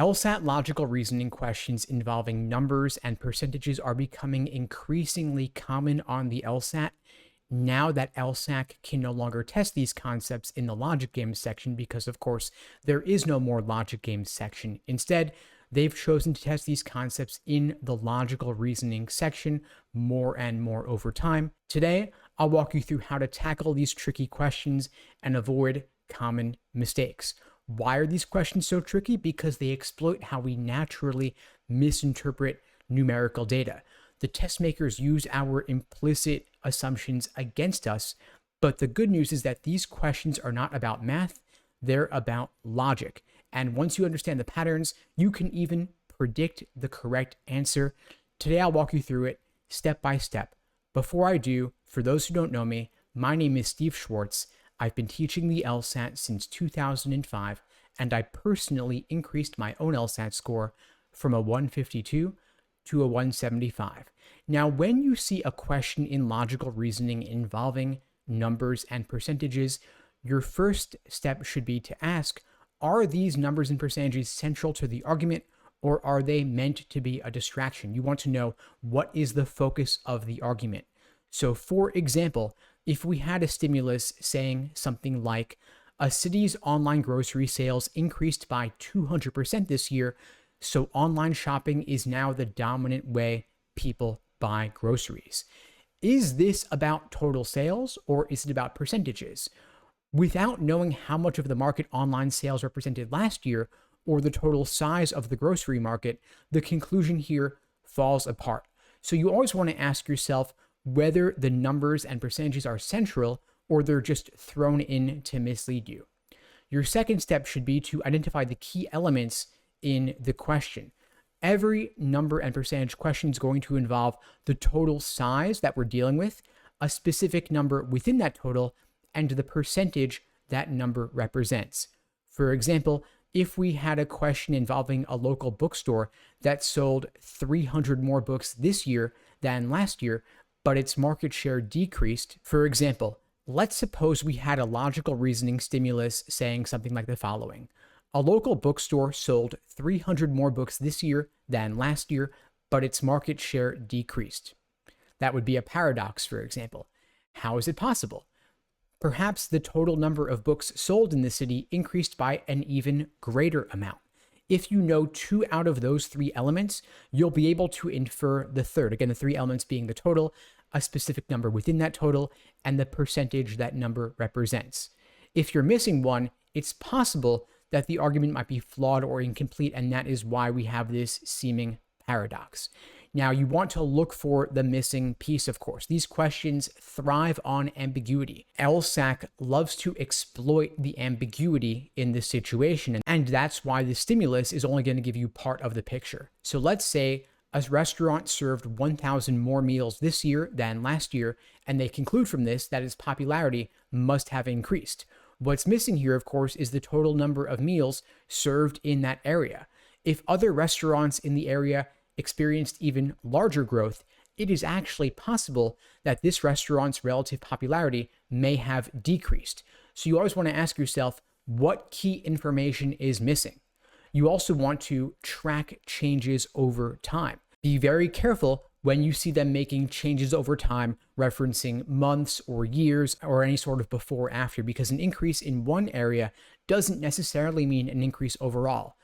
LSAT logical reasoning questions involving numbers and percentages are becoming increasingly common on the LSAT now that LSAC can no longer test these concepts in the logic games section because, of course, there is no more logic games section. Instead, they've chosen to test these concepts in the logical reasoning section more and more over time. Today, I'll walk you through how to tackle these tricky questions and avoid common mistakes. Why are these questions so tricky? Because they exploit how we naturally misinterpret numerical data. The test makers use our implicit assumptions against us, but the good news is that these questions are not about math, they're about logic. And once you understand the patterns, you can even predict the correct answer. Today, I'll walk you through it step by step. Before I do, for those who don't know me, my name is Steve Schwartz. I've been teaching the LSAT since 2005, and I personally increased my own LSAT score from a 152 to a 175. Now, when you see a question in logical reasoning involving numbers and percentages, your first step should be to ask, are these numbers and percentages central to the argument, or are they meant to be a distraction? You want to know what is the focus of the argument. So, for example, if we had a stimulus saying something like, a city's online grocery sales increased by 200% this year, so online shopping is now the dominant way people buy groceries. Is this about total sales or is it about percentages? Without knowing how much of the market online sales represented last year or the total size of the grocery market, the conclusion here falls apart. So you always want to ask yourself whether the numbers and percentages are central or they're just thrown in to mislead you. Your second step should be to identify the key elements in the question. Every number and percentage question is going to involve the total size that we're dealing with, a specific number within that total, and the percentage that number represents. For example, if we had a question involving a local bookstore that sold 300 more books this year than last year, but its market share decreased, for example, let's suppose we had a logical reasoning stimulus saying something like the following. A local bookstore sold 300 more books this year than last year, but its market share decreased. That would be a paradox, for example. How is it possible? Perhaps the total number of books sold in the city increased by an even greater amount. If you know two out of those three elements, you'll be able to infer the third. Again, the three elements being the total, a specific number within that total, and the percentage that number represents. If you're missing one, it's possible that the argument might be flawed or incomplete, and that is why we have this seeming paradox. Now, you want to look for the missing piece, of course. These questions thrive on ambiguity. LSAC loves to exploit the ambiguity in this situation, and that's why the stimulus is only going to give you part of the picture. So let's say a restaurant served 1,000 more meals this year than last year, and they conclude from this that its popularity must have increased. What's missing here, of course, is the total number of meals served in that area. If other restaurants in the area experienced even larger growth, it is actually possible that this restaurant's relative popularity may have decreased. So you always want to ask yourself, what key information is missing? You also want to track changes over time. Be very careful when you see them making changes over time, referencing months or years or any sort of before or after, because an increase in one area doesn't necessarily mean an increase overall.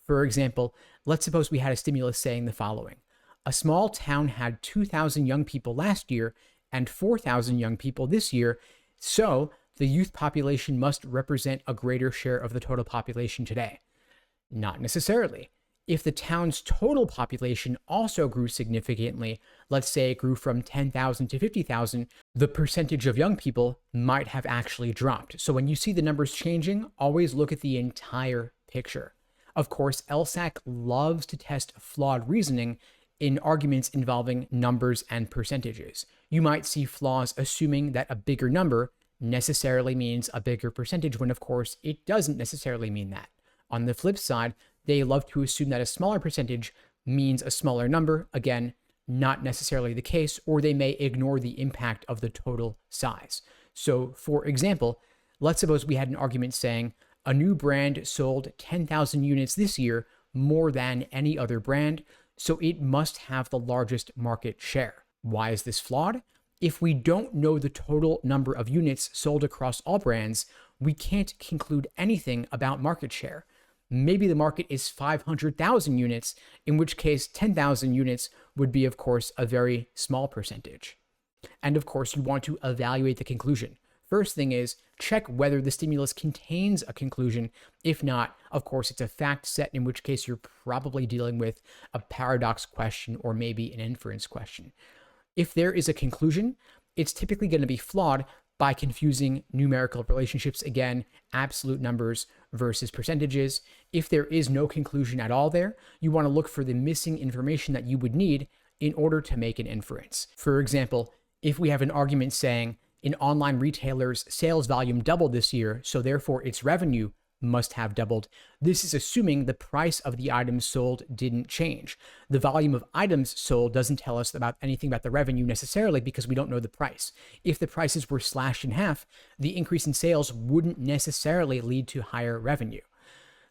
For example, let's suppose we had a stimulus saying the following. A small town had 2,000 young people last year and 4,000 young people this year, so the youth population must represent a greater share of the total population today. Not necessarily. If the town's total population also grew significantly, let's say it grew from 10,000 to 50,000, the percentage of young people might have actually dropped. So when you see the numbers changing, always look at the entire picture. Of course, LSAC loves to test flawed reasoning in arguments involving numbers and percentages. You might see flaws assuming that a bigger number necessarily means a bigger percentage, when of course it doesn't necessarily mean that. On the flip side, they love to assume that a smaller percentage means a smaller number. Again, not necessarily the case, or they may ignore the impact of the total size. So, for example, let's suppose we had an argument saying a new brand sold 10,000 units this year, more than any other brand, so it must have the largest market share. Why is this flawed? If we don't know the total number of units sold across all brands, we can't conclude anything about market share. Maybe the market is 500,000 units, in which case 10,000 units would be, of course, a very small percentage. And of course, you want to evaluate the conclusion. First thing is check whether the stimulus contains a conclusion. If not, of course, it's a fact set, in which case you're probably dealing with a paradox question or maybe an inference question. If there is a conclusion, it's typically going to be flawed by confusing numerical relationships, again, absolute numbers versus percentages. If there is no conclusion at all there, you want to look for the missing information that you would need in order to make an inference. For example, if we have an argument saying an online retailer's sales volume doubled this year, so therefore its revenue must have doubled, this is assuming the price of the items sold didn't change. The volume of items sold doesn't tell us about anything about the revenue necessarily because we don't know the price. If the prices were slashed in half, the increase in sales wouldn't necessarily lead to higher revenue.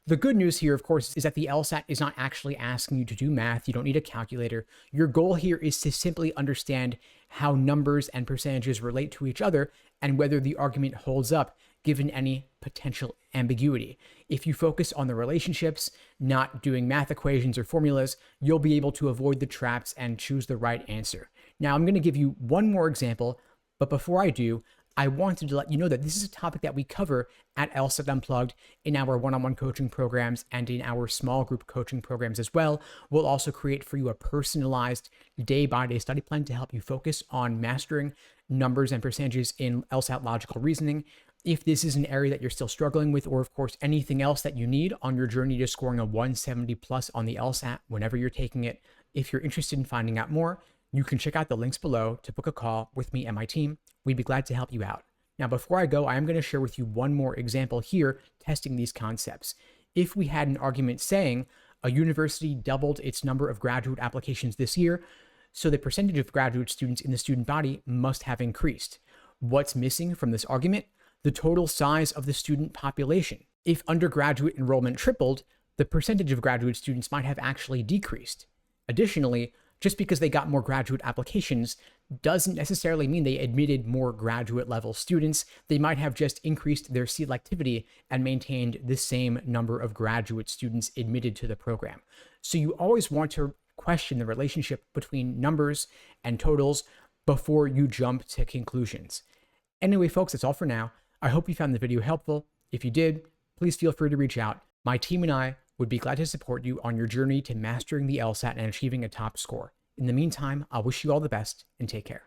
The good news here, of course, is that the LSAT is not actually asking you to do math. You don't need a calculator. Your goal here is to simply understand how numbers and percentages relate to each other and whether the argument holds up given any potential ambiguity. If you focus on the relationships, not doing math equations or formulas, you'll be able to avoid the traps and choose the right answer. Now, I'm going to give you one more example, but before I do, I wanted to let you know that this is a topic that we cover at LSAT Unplugged in our one-on-one coaching programs and in our small group coaching programs as well. We'll also create for you a personalized day-by-day study plan to help you focus on mastering numbers and percentages in LSAT logical reasoning. If this is an area that you're still struggling with, or of course anything else that you need on your journey to scoring a 170 plus on the LSAT whenever you're taking it, if you're interested in finding out more, you can check out the links below to book a call with me and my team. We'd be glad to help you out. Now, before I go, I am going to share with you one more example here testing these concepts. If we had an argument saying a university doubled its number of graduate applications this year, so the percentage of graduate students in the student body must have increased. What's missing from this argument? The total size of the student population. If undergraduate enrollment tripled, the percentage of graduate students might have actually decreased. Additionally, just because they got more graduate applications doesn't necessarily mean they admitted more graduate level students. They might have just increased their selectivity and maintained the same number of graduate students admitted to the program. So you always want to question the relationship between numbers and totals before you jump to conclusions. Anyway, folks, that's all for now. I hope you found the video helpful. If you did, please feel free to reach out. My team and I would be glad to support you on your journey to mastering the LSAT and achieving a top score. In the meantime, I wish you all the best and take care.